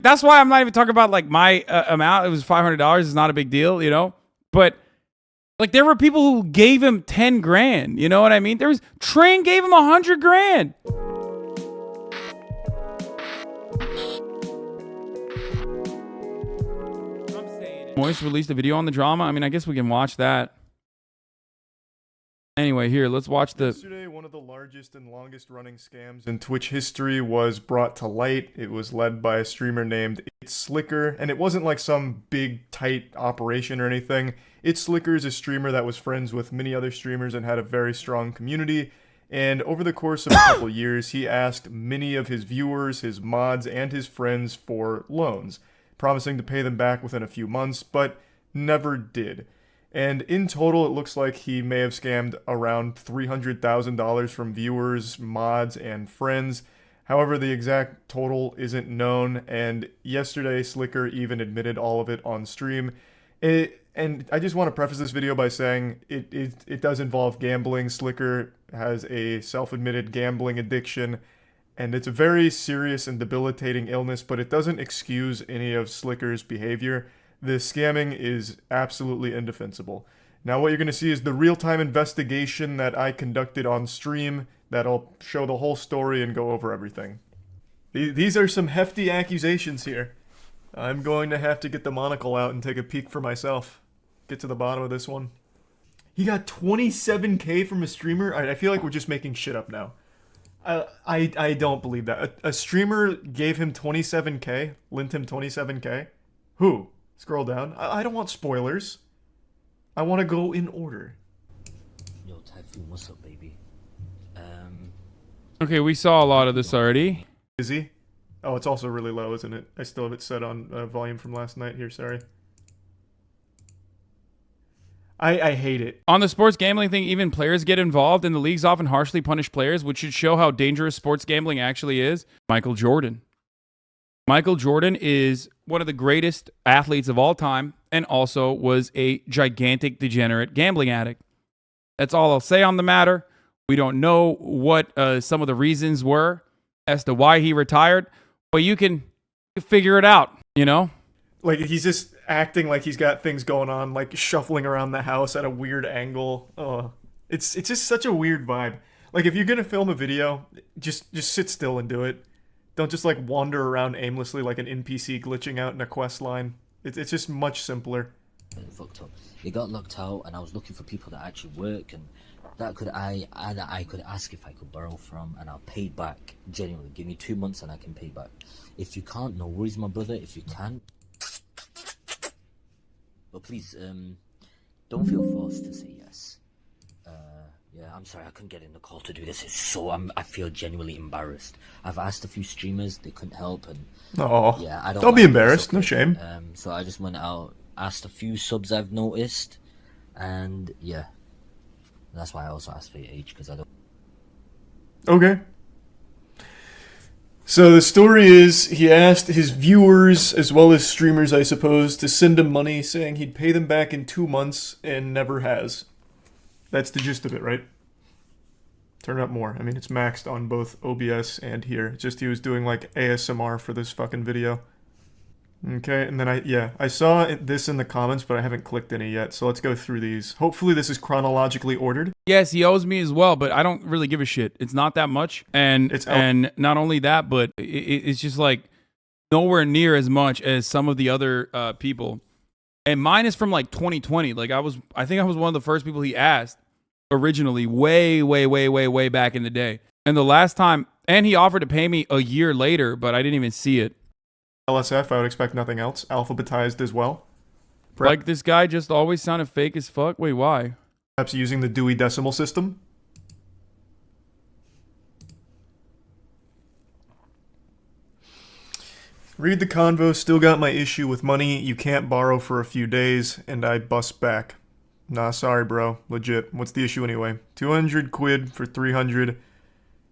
That's why I'm not even talking about like my amount. It was $500. It's not a big deal, you know? But like there were people who gave him 10 grand. You know what I mean? There was Train gave him 100 grand. Moist released a video on the drama. I mean, I guess we can watch that. Anyway, here, let's watch the... Yesterday, one of the largest and longest running scams in Twitch history was brought to light. It was led by a streamer named Sliker, and it wasn't like some big, tight operation or anything. Sliker is a streamer that was friends with many other streamers and had a very strong community. And over the course of a couple years, he asked many of his viewers, his mods, and his friends for loans, promising to pay them back within a few months, but never did. And in total, it looks like he may have scammed around $300,000 from viewers, mods, and friends. However, the exact total isn't known, and yesterday, Sliker even admitted all of it on stream. And I just want to preface this video by saying it does involve gambling. Sliker has a self-admitted gambling addiction, and it's a very serious and debilitating illness, but it doesn't excuse any of Sliker's behavior. The scamming is absolutely indefensible. Now what you're going to see is the real-time investigation that I conducted on stream that'll show the whole story and go over everything. These are some hefty accusations here. I'm going to have to get the monocle out and take a peek for myself. Get to the bottom of this one. He got 27K from a streamer? I feel like we're just making shit up now. I don't believe that. A streamer gave him 27K? Lent him 27K? Who? Scroll down. I don't want spoilers. I want to go in order. Yo, Typhoon, what's up, baby? Okay, we saw a lot of this already. Is he? Oh, it's also really low, isn't it? I still have it set on volume from last night here, sorry. I hate it. On the sports gambling thing, even players get involved, and the leagues often harshly punish players, which should show how dangerous sports gambling actually is. Michael Jordan. Michael Jordan is one of the greatest athletes of all time and also was a gigantic degenerate gambling addict. That's all I'll say on the matter. We don't know what some of the reasons were as to why he retired, but you can figure it out, you know? Like, he's just acting like he's got things going on, like shuffling around the house at a weird angle. Oh, it's just such a weird vibe. Like, if you're gonna film a video, just sit still and do it. Don't just, like, wander around aimlessly like an NPC glitching out in a quest line. It's just much simpler. Fucked up. It got locked out, and I was looking for people that actually work, and that I could ask if I could borrow from, and I'll pay back. Genuinely, give me 2 months and I can pay back. If you can't, no worries, my brother. If you can, but please, don't feel forced to say yes. Yeah, I'm sorry I couldn't get in the call to do this. It's so I feel genuinely embarrassed. I've asked a few streamers, they couldn't help, and oh, yeah, I don't be embarrassed. No shame. So I just went out, asked a few subs I've noticed, and yeah, that's why I also asked for your age, because I don't. Okay. So the story is, he asked his viewers, as well as streamers, I suppose, to send him money, saying he'd pay them back in 2 months, and never has. That's the gist of it, right? Turn up more. I mean, it's maxed on both OBS and here. It's just he was doing, like, ASMR for this fucking video. Okay, and then I saw this in the comments, but I haven't clicked any yet, so let's go through these. Hopefully this is chronologically ordered. Yes, he owes me as well, but I don't really give a shit. It's not that much, and not only that, but it's just like nowhere near as much as some of the other people. And mine is from like 2020. Like I think I was one of the first people he asked originally, way back in the day. And the last time, and he offered to pay me a year later, but I didn't even see it. LSF, I would expect nothing else. Alphabetized as well. Like, this guy just always sounded fake as fuck. Wait, why? Perhaps using the Dewey Decimal System. Read the convo, still got my issue with money. You can't borrow for a few days, and I bust back. Nah, sorry, bro. Legit. What's the issue anyway? 200 quid for 300.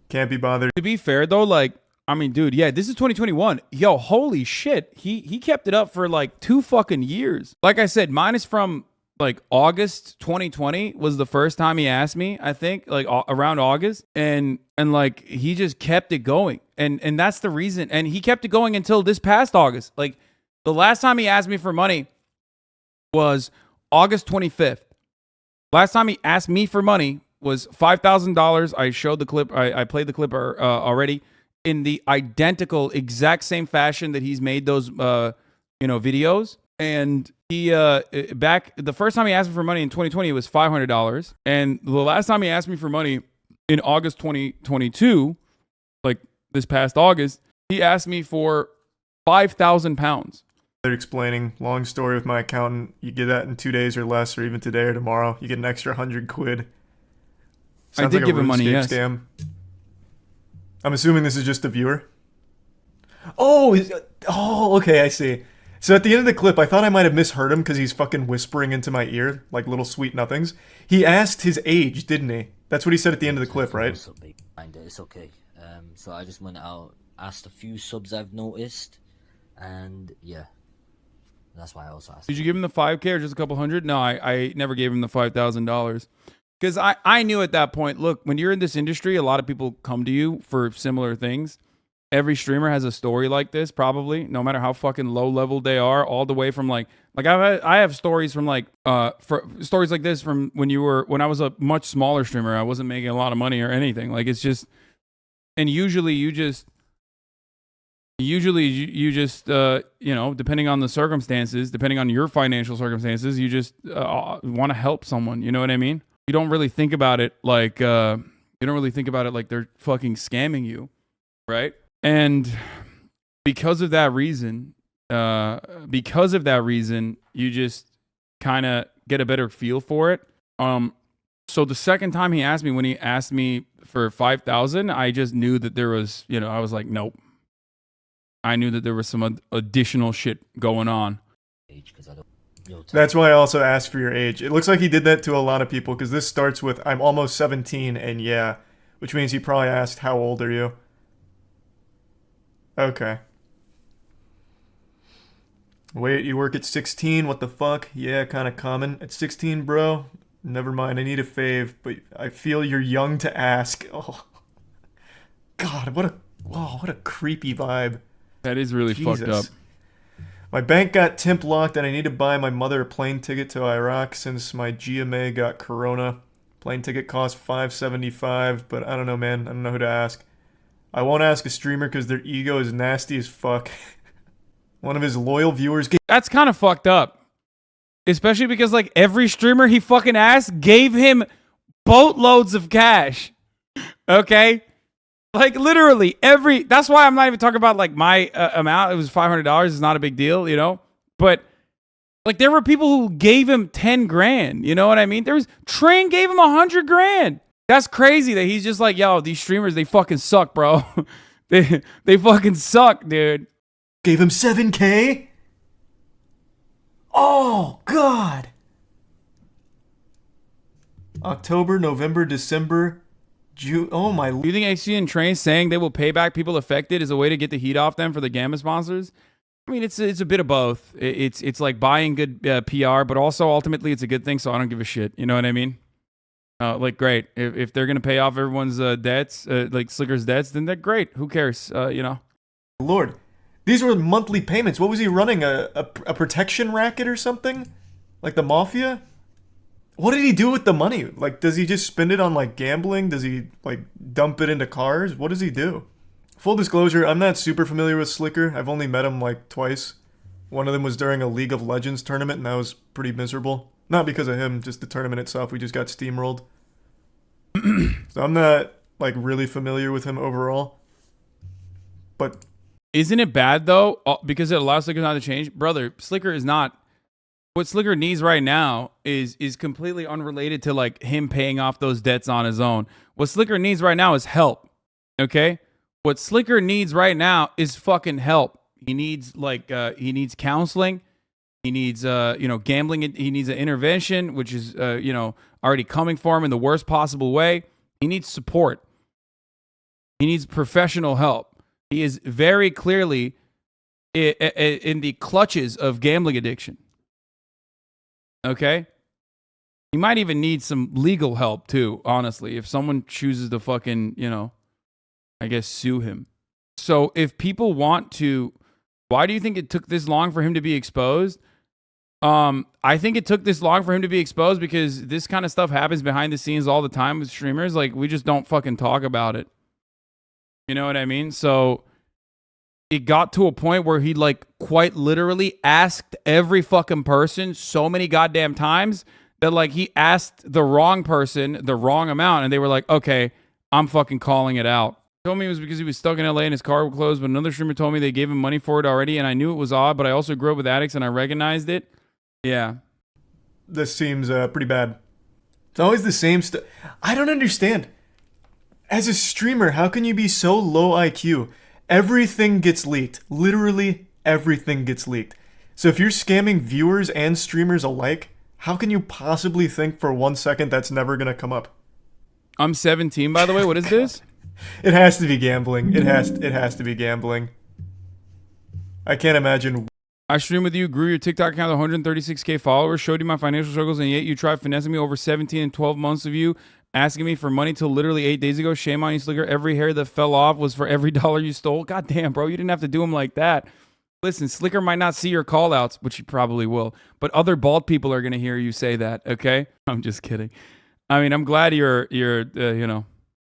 Can't be bothered. To be fair, though, like, I mean, dude, yeah, this is 2021. Yo, holy shit. He kept it up for like 2 fucking years. Like I said, mine is from like August 2020 was the first time he asked me, I think, like around August, and like he just kept it going, and that's the reason, and he kept it going until this past August. Like the last time he asked me for money was August 25th. Last time he asked me for money was $5,000. I showed the clip. I played the clip already in the identical exact same fashion that he's made those videos. And he back the first time he asked me for money in 2020, it was $500. And the last time he asked me for money in August 2022, like this past August, he asked me for 5,000 pounds. They're explaining, long story with my accountant, you get that in 2 days or less, or even today or tomorrow, you get an extra 100 quid. Sounds I did like give a him money, RuneScape yes. scam. I'm assuming this is just a viewer. Oh, okay, I see. So at the end of the clip, I thought I might have misheard him because he's fucking whispering into my ear like little sweet nothings. He asked his age, didn't he? That's what he said at the end of the clip, right? It's okay. So I just went out, asked a few subs I've noticed, and yeah, that's why I also asked. Did you give him the 5K or just a couple hundred? No, I never gave him the $5,000 because I knew at that point. Look, when you're in this industry, a lot of people come to you for similar things. Every streamer has a story like this, probably, no matter how fucking low level they are, all the way from like I have stories from like stories like this from when I was a much smaller streamer. I wasn't making a lot of money or anything. Like it's just, and usually you just depending on the circumstances, depending on your financial circumstances, you just want to help someone. You know what I mean? You don't really think about it like they're fucking scamming you, right? And because of that reason, you just kind of get a better feel for it. So the second time he asked me, when he asked me for 5,000, I just knew that there was, I was like, nope. I knew that there was some additional shit going on. That's why I also asked for your age. It looks like he did that to a lot of people because this starts with, I'm almost 17, and yeah, which means he probably asked, how old are you? Okay. Wait, you work at 16? What the fuck? Yeah, kind of common. At 16, bro? Never mind, I need a fave, but I feel you're young to ask. Oh. God, what a creepy vibe. That is really Jesus. fucked up. My bank got temp locked and I need to buy my mother a plane ticket to Iraq since my GMA got corona. Plane ticket cost $575, but I don't know, man. I don't know who to ask. I won't ask a streamer because their ego is nasty as fuck. One of his loyal viewers gave... That's kind of fucked up. Especially because, like, every streamer he fucking asked gave him boatloads of cash. Okay? Like, literally, that's why I'm not even talking about, like, my amount. It was $500. It's not a big deal, But, like, there were people who gave him 10 grand. You know what I mean? Train gave him 100 grand. That's crazy that he's just like, yo, these streamers, they fucking suck, bro. they fucking suck, dude. Gave him 7K? Oh, God. October, November, December, June. Oh, my. Do you think AC and Train saying they will pay back people affected is a way to get the heat off them for the Gamma sponsors? I mean, it's a bit of both. It's like buying good PR, but also ultimately it's a good thing, so I don't give a shit. You know what I mean? Like, great. If they're going to pay off everyone's debts, like Sliker's debts, then they're great. Who cares? Lord, these were monthly payments. What was he running? A protection racket or something? Like the mafia? What did he do with the money? Like, does he just spend it on, like, gambling? Does he, like, dump it into cars? What does he do? Full disclosure, I'm not super familiar with Sliker. I've only met him, like, twice. One of them was during a League of Legends tournament, and that was pretty miserable. Not because of him, just the tournament itself. We just got steamrolled. So I'm not, like, really familiar with him overall. But... Isn't it bad, though? Because it allows Sliker not to change? Brother, Sliker is not... What Sliker needs right now is completely unrelated to, like, him paying off those debts on his own. What Sliker needs right now is help. Okay? What Sliker needs right now is fucking help. He needs, like, he needs counseling. He needs, gambling. He needs an intervention, which is, already coming for him in the worst possible way. He needs support. He needs professional help. He is very clearly in the clutches of gambling addiction. Okay? He might even need some legal help too, honestly, if someone chooses to fucking, I guess sue him. So if people want to, why do you think it took this long for him to be exposed? I think it took this long for him to be exposed because this kind of stuff happens behind the scenes all the time with streamers. Like, we just don't fucking talk about it. You know what I mean? So it got to a point where he like quite literally asked every fucking person so many goddamn times that like he asked the wrong person the wrong amount and they were like, okay, I'm fucking calling it out. Told me it was because he was stuck in LA and his car was closed, but another streamer told me they gave him money for it already, and I knew it was odd, but I also grew up with addicts and I recognized it. Yeah. This seems pretty bad. It's always the same stuff. I don't understand. As a streamer, how can you be so low IQ? Everything gets leaked. Literally everything gets leaked. So if you're scamming viewers and streamers alike, how can you possibly think for 1 second that's never going to come up? I'm 17, by the way. What is this? It has to be gambling. It has to be gambling. I can't imagine. I streamed with you, grew your TikTok account to 136K followers, showed you my financial struggles, and yet you tried finessing me over 17 and 12 months of you, asking me for money till literally 8 days ago. Shame on you, Sliker. Every hair that fell off was for every dollar you stole. God damn, bro. You didn't have to do him like that. Listen, Sliker might not see your call outs, which he probably will, but other bald people are going to hear you say that, okay? I'm just kidding. I mean, I'm glad you're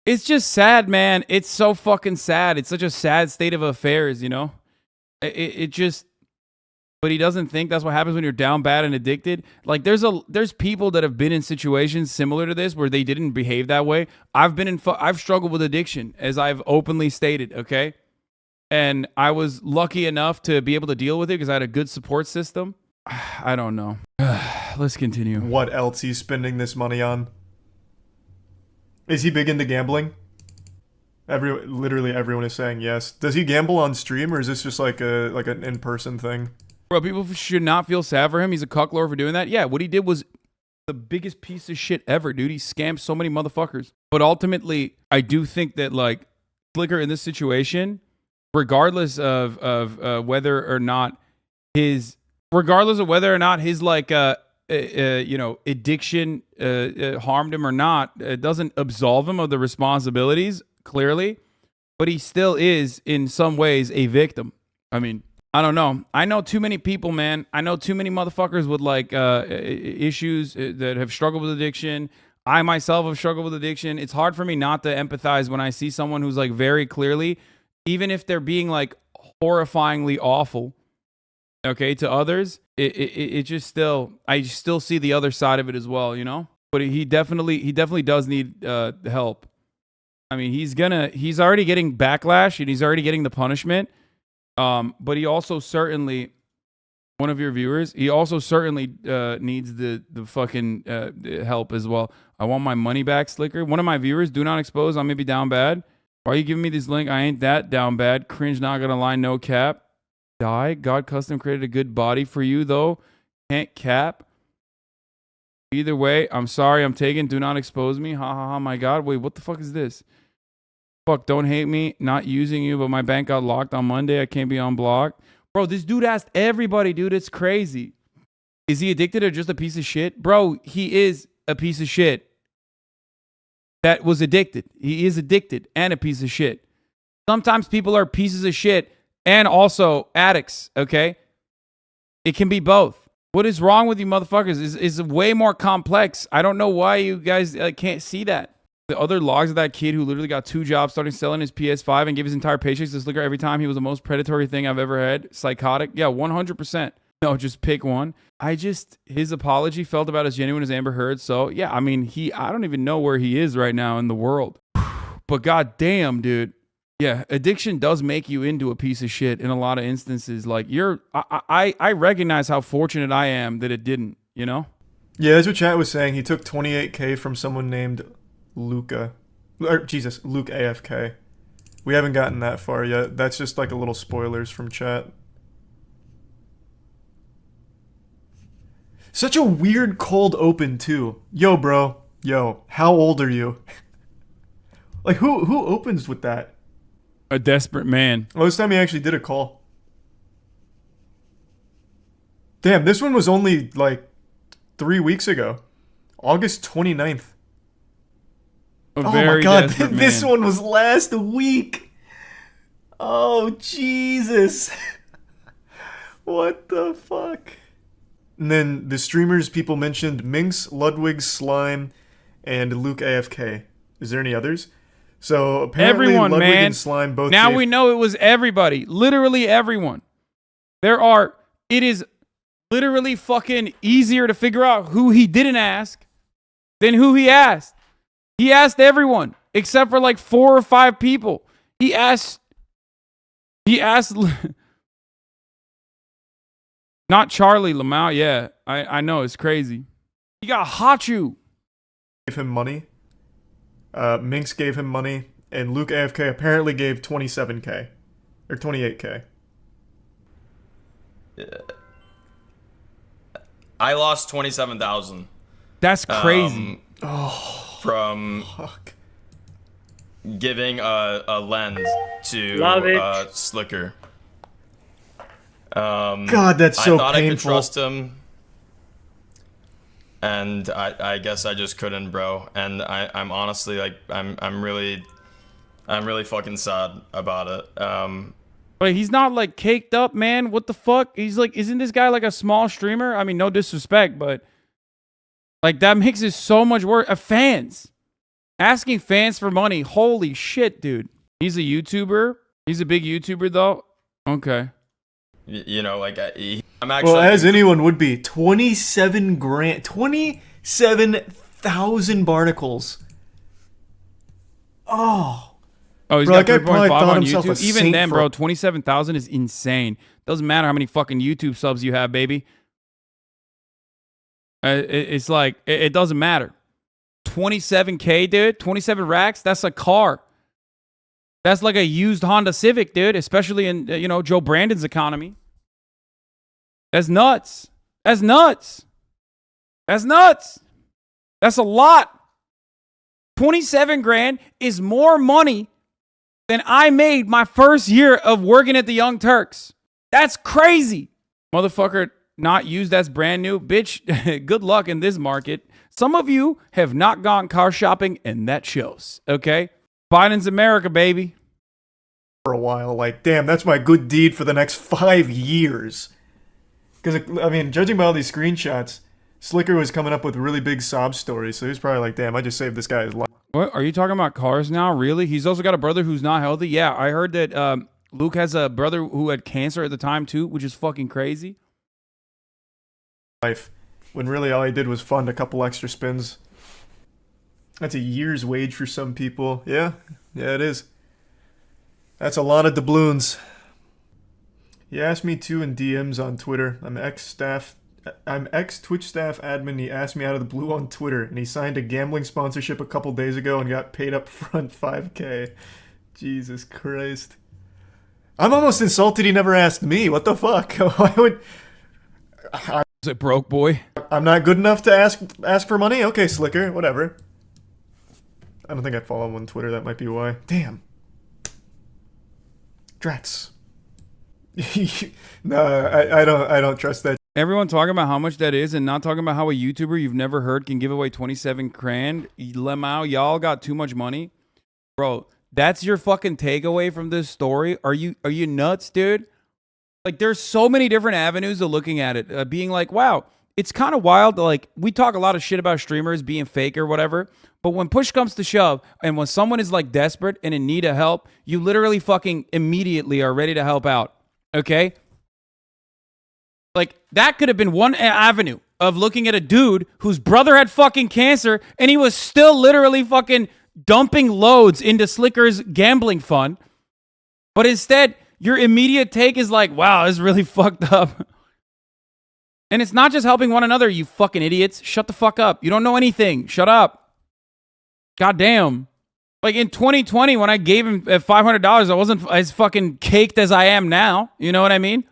It's just sad, man. It's so fucking sad. It's such a sad state of affairs, you know? It just... But he doesn't think that's what happens when you're down bad and addicted. Like, there's people that have been in situations similar to this where they didn't behave that way. I've struggled with addiction, as I've openly stated, okay? And I was lucky enough to be able to deal with it because I had a good support system. I don't know. Let's continue. What else he's spending this money on? Is he big into gambling? Literally everyone is saying yes. Does he gamble on stream, or is this just like an in-person thing? Bro, people should not feel sad for him. He's a cucklord for doing that. Yeah, what he did was the biggest piece of shit ever, dude. He scammed so many motherfuckers. But ultimately, I do think that, like, Sliker in this situation, regardless of whether or not his like addiction harmed him or not, it doesn't absolve him of the responsibilities, clearly. But he still is, in some ways, a victim. I mean, I don't know. I know too many people, man. I know too many motherfuckers with like issues that have struggled with addiction. I myself have struggled with addiction. It's hard for me not to empathize when I see someone who's like very clearly, even if they're being like horrifyingly awful, okay, to others, it just still, I still see the other side of it as well, you know? But he definitely does need help. I mean, he's already getting backlash and he's already getting the punishment. But he also certainly, one of your viewers, he also certainly needs the fucking help as well. I want my money back, Sliker. One of my viewers, do not expose, I may be down bad. Why are you giving me this link? I ain't that down bad. Cringe, not gonna lie, no cap. Die. God custom created a good body for you, though. Can't cap. Either way, I'm sorry, I'm taken. Do not expose me. Ha ha ha, my God. Wait, what the fuck is this? Fuck, don't hate me. Not using you, but my bank got locked on Monday. I can't be unblocked. Bro, this dude asked everybody, dude. It's crazy. Is he addicted or just a piece of shit? Bro, he is a piece of shit that was addicted. He is addicted and a piece of shit. Sometimes people are pieces of shit and also addicts, okay? It can be both. What is wrong with you motherfuckers is way more complex. I don't know why you guys can't see that. The other logs of that kid who literally got 2 jobs starting selling his PS5 and gave his entire paychecks to Sliker every time, he was the most predatory thing I've ever had. Psychotic. Yeah, 100%. No, just pick one. His apology felt about as genuine as Amber Heard. So, yeah, I mean, I don't even know where he is right now in the world. But goddamn, dude. Yeah, addiction does make you into a piece of shit in a lot of instances. Like, I recognize how fortunate I am that it didn't, you know? Yeah, that's what chat was saying. He took 28K from someone named Luke AFK. We haven't gotten that far yet. That's just like a little spoilers from chat. Such a weird cold open too. Yo, bro. Yo, how old are you? Like who opens with that? A desperate man. Well, this time he actually did a call. Damn, this one was only like 3 weeks ago. August 29th. A Oh very my god, desperate this man. one was last week. Oh, Jesus. What the fuck? And then the streamers people mentioned Minx, Ludwig, Slime, and Luke AFK. Is there any others? So apparently Everyone, Ludwig man. and Slime both Now gave... we know it was everybody. Literally everyone. It is literally fucking easier to figure out who he didn't ask than who he asked. He asked everyone except for like 4 or 5 people. He asked not Charlie Lamau. Yeah, I know, it's crazy. He got Hachu. gave him money. Minx gave him money. And Luke AFK apparently gave 27k. Or 28k. I lost 27,000. That's crazy. From Fuck. giving a lens to Love it. Sliker. God, that's so I thought I could painful. trust him, and I guess I just couldn't, bro. And I'm honestly like I'm really fucking sad about it. But he's not like caked up, man. What the fuck? He's like, isn't this guy like a small streamer? I mean, no disrespect, but like that makes it so much worse. Fans asking fans for money. Holy shit, dude. He's a YouTuber. He's a big YouTuber though. Okay. You know, like I'm actually. Well, as anyone would be. 27 grand. 27,000 barnacles. Oh. Oh, he's Bro, got that guy probably 3.5 thought on himself a YouTube. Even saint then, for- bro, 27,000 is insane. Doesn't matter how many fucking YouTube subs you have, baby. It's like, it doesn't matter. 27K, dude. 27 racks. That's a car. That's like a used Honda Civic, dude. Especially in, Joe Brandon's economy. That's nuts. That's nuts. That's nuts. That's a lot. 27 grand is more money than I made my first year of working at the Young Turks. That's crazy. Motherfucker, not used, that's brand new. Bitch, good luck in this market. Some of you have not gone car shopping, and that shows, okay? Biden's America, baby. For a while, like, damn, that's my good deed for the next 5 years. Because, I mean, judging by all these screenshots, Sliker was coming up with really big sob stories, so he was probably like, damn, I just saved this guy's life. What? Are you talking about cars now? Really? He's also got a brother who's not healthy? Yeah, I heard that Luke has a brother who had cancer at the time, too, which is fucking crazy. When really all he did was fund a couple extra spins. That's a year's wage for some people. Yeah, it is. That's a lot of doubloons. He asked me to in DMs on Twitter. I'm ex-Twitch staff admin. He asked me out of the blue on Twitter, and he signed a gambling sponsorship a couple days ago and got paid up front 5K. Jesus Christ. I'm almost insulted he never asked me. What the fuck? Why would... Is it broke, boy? I'm not good enough to ask for money? Okay, Sliker, whatever. I don't think I follow him on Twitter. That might be why. Damn. Drats. No, I don't trust that. Everyone talking about how much that is and not talking about how a YouTuber you've never heard can give away 27 grand. Lemao, y'all got too much money. Bro, that's your fucking takeaway from this story? Are you nuts, dude? Like, there's so many different avenues of looking at it. Being like, wow, it's kind of wild. Like, we talk a lot of shit about streamers being fake or whatever. But when push comes to shove and when someone is like desperate and in need of help, you literally fucking immediately are ready to help out. Okay? Like, that could have been one avenue of looking at a dude whose brother had fucking cancer and he was still literally fucking dumping loads into Sliker's gambling fund. But instead, your immediate take is like, wow, this is really fucked up. And it's not just helping one another, you fucking idiots. Shut the fuck up. You don't know anything. Shut up. God damn. Like in 2020, when I gave him $500, I wasn't as fucking caked as I am now. You know what I mean?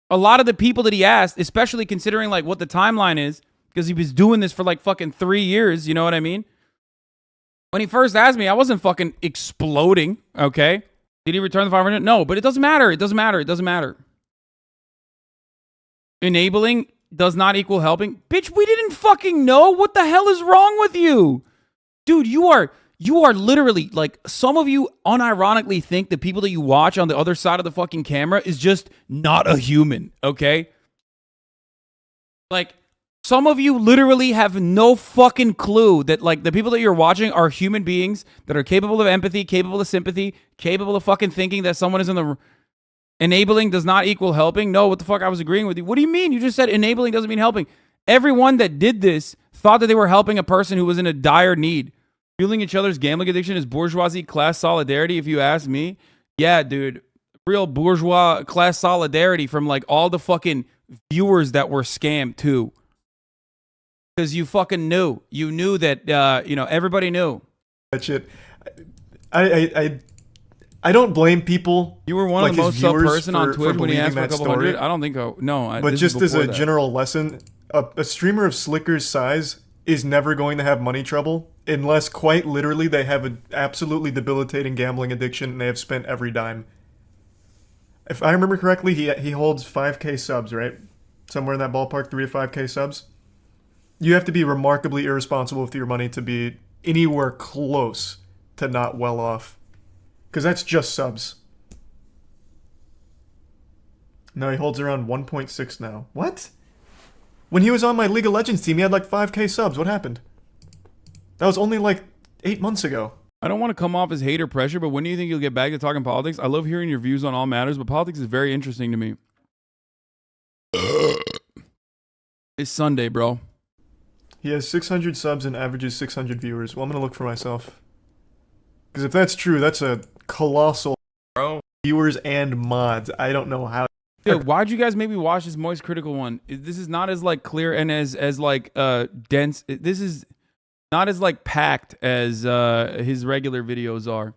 A lot of the people that he asked, especially considering like what the timeline is, because he was doing this for like fucking 3 years. You know what I mean? When he first asked me, I wasn't fucking exploding. Okay. Did he return the 500? No, but it doesn't matter. It doesn't matter. It doesn't matter. Enabling does not equal helping. Bitch, we didn't fucking know. What the hell is wrong with you? Dude, you are literally, like, some of you unironically think the people that you watch on the other side of the fucking camera is just not a human, okay? Like, some of you literally have no fucking clue that, like, the people that you're watching are human beings that are capable of empathy, capable of sympathy, capable of fucking thinking that someone is in the... Enabling does not equal helping. No, what the fuck? I was agreeing with you. What do you mean? You just said enabling doesn't mean helping. Everyone that did this thought that they were helping a person who was in a dire need. Fueling each other's gambling addiction is bourgeoisie class solidarity, if you ask me. Yeah, dude. Real bourgeois class solidarity from, like, all the fucking viewers that were scammed, too. Because you fucking knew. You knew that, everybody knew. That shit. I don't blame people. You were one like of the most sub person on Twitch when he asked for a couple story. hundred. I don't think so. No. But just as a general lesson, a streamer of Sliker's size is never going to have money trouble unless quite literally they have an absolutely debilitating gambling addiction and they have spent every dime. If I remember correctly, he holds 5K subs, right? Somewhere in that ballpark, 3 to 5K subs. You have to be remarkably irresponsible with your money to be anywhere close to not well off. Because that's just subs. No, he holds around 1.6 now. What? When he was on my League of Legends team, he had like 5K subs. What happened? That was only like 8 months ago. I don't want to come off as hate or pressure, but when do you think you'll get back to talking politics? I love hearing your views on all matters, but politics is very interesting to me. It's Sunday, bro. He has 600 subs and averages 600 viewers. Well, I'm going to look for myself. Because if that's true, that's a colossal viewers and mods. I don't know how. Dude, why'd you guys maybe watch this Moist Critical one? This is not as, like, clear and as like dense. This is not as, like, packed as his regular videos are.